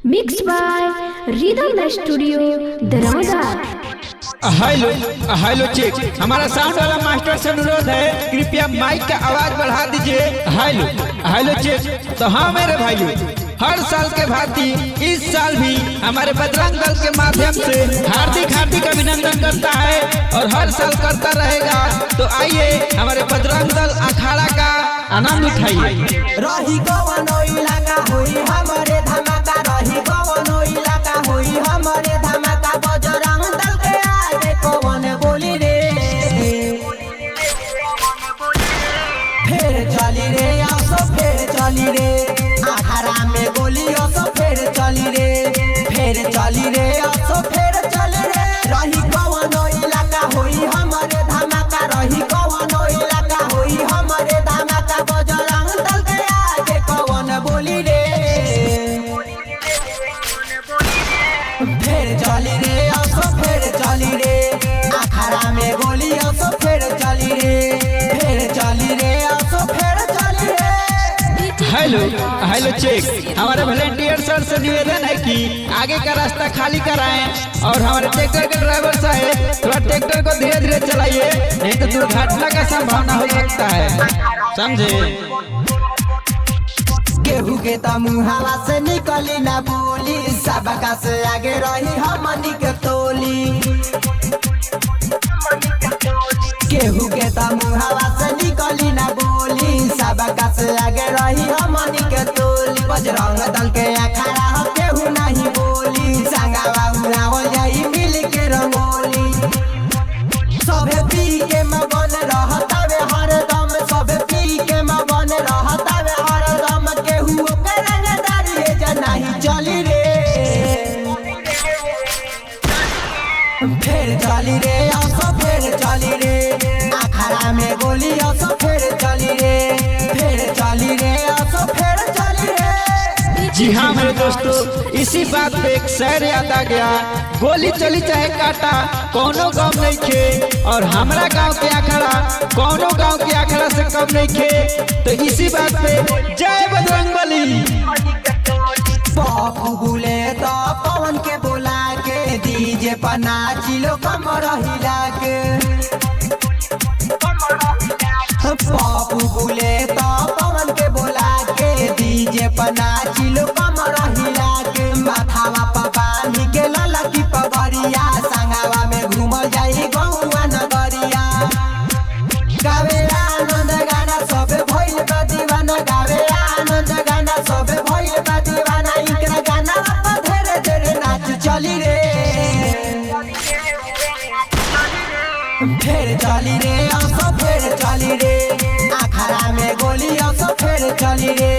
Mixed by Rhythm Studio, Dharamdar। Hello hello check. हमारा sound वाला master से अनुरोध है, कृपया माइक का आवाज बढ़ा दीजिए। Hello hello check. तो हाँ मेरे भाइयों, हर साल के भांति इस साल भी हमारे बजरंग दल के माध्यम से हार्दिक हार्दिक अभिनंदन करता है और हर साल करता रहेगा। तो आइए हमारे बजरंग दल अखाड़ा का आनंद उठाइए। रही कवनो इलाका होई हमारे धमाका, रही कवनो इलाका होई हमारे धमाका, बजरंग दल के आगे कौन बोली रे, फिर चली रे आसो फिर चली रे, अखाड़ा में गोली आसो फिर चली रे, फिर चली रे आसो फिर चली रे। रही कवनो इलाका होई हमारे धमाका, रही कवनो इलाका होई हमारे धमाका, बजरंग दल के आगे कौन बोली रे, फिर चली रे आसो फिर चली रे, अखाड़ा में गोली आसो फिर चली रे, फिर चली रे आसो फिर चली रे। Hello hello check. हमारे वॉलंटियर सर से निवेदन है कि आगे का रास्ता खाली कराएं और हमारे ट्रैक्टर के ड्राइवर साहब थोड़ा ट्रैक्टर को धीरे धीरे चलाइए, नहीं तो दुर्घटना का संभावना हो सकता है, समझे। केहू के मुहावा से निकली ना बोली, सबका से आगे रही हमनी के टोली, केहू के मुहावा से निकली ना बोली, सबका से आगे रही हमनी के टोली, बजरंग दल के अखाड़ा हो केहू नहीं बोली, संगावा उड़ावल जाई मिल के रंगोली, सबे पी के मगन रहतावे हरदम, सबे पी के मगन रहतावे हरदम, केहू के रंगदारी जे नहीं चली रे, फिर चली रे आसो फिर चली रे, अखाड़ा में गोली आसो फिर चली रे, फिर चली रे आसो फिर चली रे। जी हाँ मेरे दोस्तों, इसी बात पे एक शेर याद आ गया, गोली चली चाहे काटा कोनो गाँव नहीं खे, और हमारा गांव के अखाड़ा कोनो गांव के अखाड़ा से कम नहीं खे। तो इसी बात पे जय बजरंगबली। बापू बुले तो पवन के बुला के, डीजे पर नाचिलो कमर हिला के, बापू बुले तो पवन के बुला के, डीजे पर नाचिलो कमर हिला के, माथावा पर बांधी के ललकी पगड़िया, संगावा में घूमल जाई गौवा नगरिया, गावे आनंद गाना सबे भइल बा दीवाना, गावे आनंद गाना सबे भइल बा दीवाना, इकरा गाना पर धीरे धीरे नाच चली रे, फिर चली रे आसो फिर चली रे, अखाड़ा में गोली आसो फिर चली रे।